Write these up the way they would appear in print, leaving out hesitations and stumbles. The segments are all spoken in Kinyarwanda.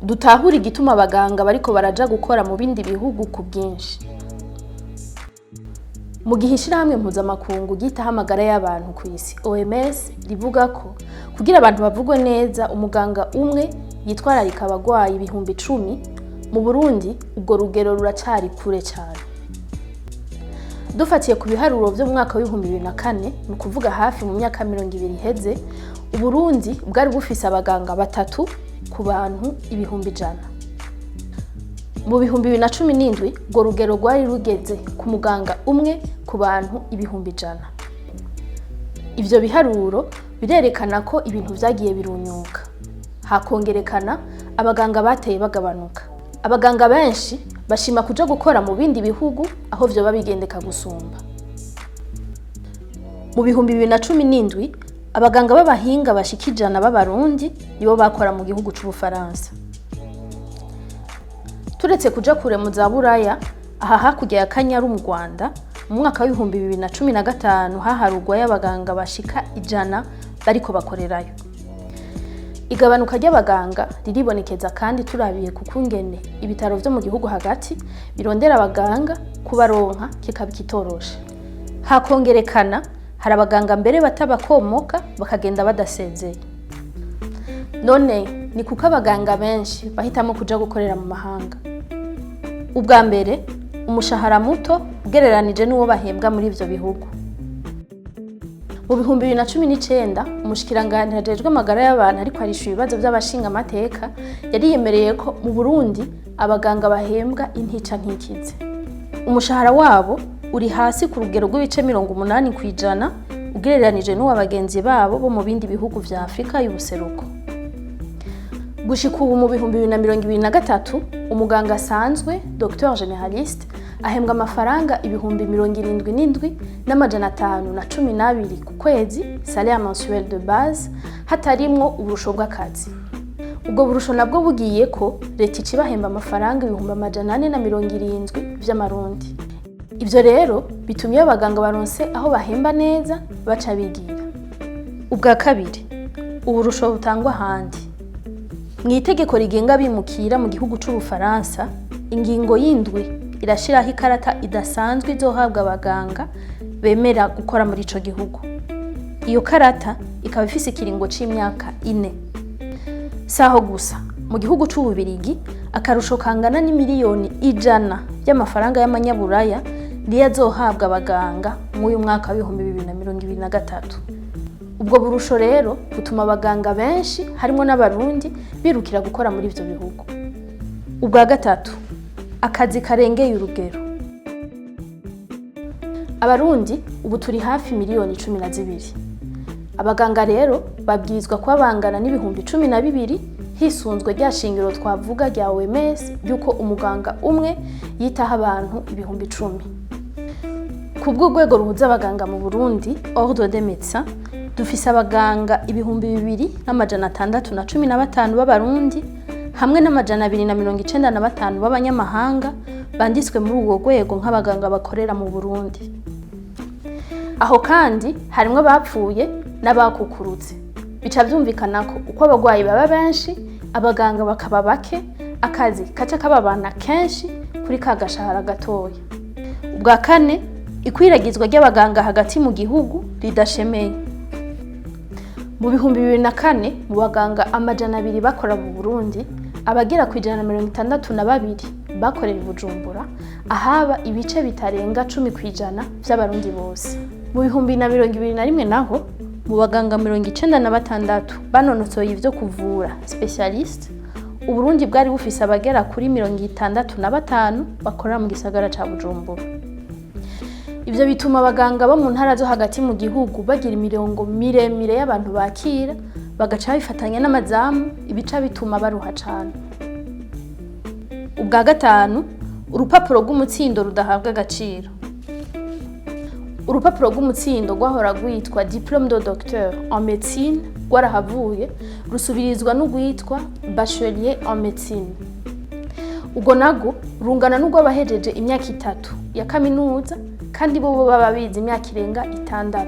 dutahura igituma abaganga bariko baraja gukora mu bindi bihugu ku bwinshi. Mu gihe ishirahamwe mpuzamakungu ryitaho amagara y'abantu ku isi OMS rivuga ko kugira abantu bavugwe neza umuganga umwe yitwararika abagwayi ibihumbi 10, mu Burundi ubwo rugero ruracari kure cyane. Dufatiye ku biharuro byo mu mwaka wa 2004 ni kuvuga hafi mu myaka 20 iheze, Uburundi bwari bufise abaganga 3 ku bantu ibihumbi 100. Mu 2017 ubwo rugero rwari rugeze ku muganga umwe ku bantu ibihumbi 100. Ivyo biharuro birerekana ko ibintu vyagiye birunyuka, hakongerekana abaganga bateye bagabanuka. Abaganga benshi bashima kuja gukora mu bindi bihugu aho vyo babigendeka gusumba. Mu 2017 abaganga b'abahinga bashika 100 b'abarundi nibo bakora mu gihugu c'Ubufaransa. Turetse kuja kure mu za Buraya, aha hakurya ya Kanyaru mu Rwanda, mu mwaka wa 2015 haharugwa y'abaganga bashika 100 bariko bakorerayo. Igabanuka ry'abaganga riribonekeza kandi turabiye kukungene ibitaro vyo mu gihugu hagati birondera abaganga kubaronka kikaba kitoroshe. Hakongerekana hari abaganga mbere batabakomoka bakagenda badasezeye. None ni kuko abaganga benshi bahitamo kuja gukorera mu mahanga. Ubwa mbere umushahara muto ugereranije n'uwo bahembwa muri ivyo bihugu. Mu 2019 umushikiranganje hajejwe amagara y'abantu ariko arishyura ibibazo by'abashinga amateka yariyemereye ko mu Burundi abaganga bahembwa intica ntikize. Umushahara wabo uri hasi ku rugero rw'ibice 80% ugereranije n'uwa bagenzi babo bo mu bindi bihugu vya Afrika y'ubuseruko. Gushika ubu mu 2023 umuganga asanzwe Dr Generaliste ahembwa amafaranga ibihumbi 77 n'amajana 512 ku kwezi, salaire mensuelle de base, hatarimwo uburusho bw'akazi. Ubwo burusho nabwo bugiye ko leta icibahemba amafaranga ibihumbi 470 vy'amarundi. Ivyo rero bitumye abaganga baronse aho bahemba neza baca bigira. Ubwa kabiri uburusho butangwa handi. Mwitegeko rigenga bimukira mu gihugu c'Ubufaransa, ingingo y'indwi irashiraho ikarata idasanzwe izohabwa abaganga bemera gukora muri ico gihugu. Iyo karata ikaba ifise ikiringo c'imyaka 4. Saho gusa mu gihugu c'Ububirigi akarusho kangana n'imiliyoni 100 y'amafaranga y'amanyaburaya ndiye azohabwa abaganga mu uyu mwaka wa 2023. Ubwo burusho rero butuma abaganga benshi harimo n'abarundi birukira gukora muri ivyo bihugu. Ubwa gatatu akazi karengeye urugero. Abarundi ubu turi hafi miliyoni 12. Abaganga rero babwirizwa kuba bangana n'ibihumbi 12 hisunzwe rya shingiro twavuga rya OMS yuko umuganga umwe yitaho abantu ibihumbi 10. Kubwo rwego ruhuza abaganga mu Burundi, Ordre des Médecins, dufise abaganga ibihumbi 2615 b'abarundi hamwe n'amajana 295 b'abanyamahanga banditswe muri uwo rwego nk'abaganga bakorera mu Burundi. Aho kandi harimwo bapfuye n'abakukurutse. Bica byumvikana ko uko abagwayi baba benshi, abaganga bakaba bake, akazi kaca kababana kenshi kuri kagashahara gatoya. Ubwa kane ikwiragizwa ry'abaganga hagati mu gihugu ridashemeye. Mu 2004 mu baganga amajana 200 bakora mu Burundi, abagera ku 162 bakorera i Bujumbura, ahaba ibice bitarenga 10% by'abarundi bose. Mu 2021 naho mu baganga 96 banonotsoye ivyo kuvura specialist, Uburundi bwari bufise abagera kuri 65 bakorera mu gisagara ca Bujumbura. Ivyo bituma abaganga bo mu ntara zo hagati mu gihugu bagira imirongo miremire y'abantu bakira, bagaca bifatanya n'amazamu, ibica bituma baruha cane. Ubwa gatanu urupapuro rw'umutsindo rudahabwa agaciro. Urupapuro rw'umutsindo rwahora rwitwa Diplôme de Docteur en Médecine rwarahavuye rusubirizwa n'urwitwa Bachelier en Médecine. Ubwo nago rungana n'urw'abahejeje imyaka 3 ya kaminuza kandi bo baba bize imyaka irenga 6.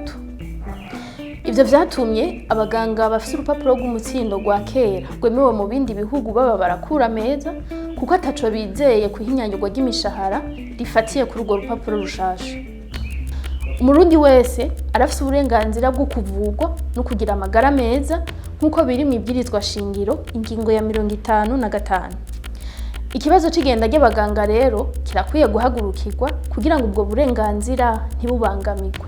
Ivyo vyatumye abaganga bafise urupapuro rw'umutsindo rwa kera rwemewe mu bindi bihugu baba barakura meza kuko ataco bizeye kuhinyanyurwa ry'imishahara rifatiye kuri urwo rupapuro rushasha. Umurundi wese arafise uburenganzira bwo kuvurwa no kugira amagara meza nk'uko biri mu ibwirizwa shingiro ingingo ya 55. Ikibazo c'igenda ry'abaganga rero kirakwiye guhagurukirwa kugira ngo ubwo burenganzira ntibubangamirwe.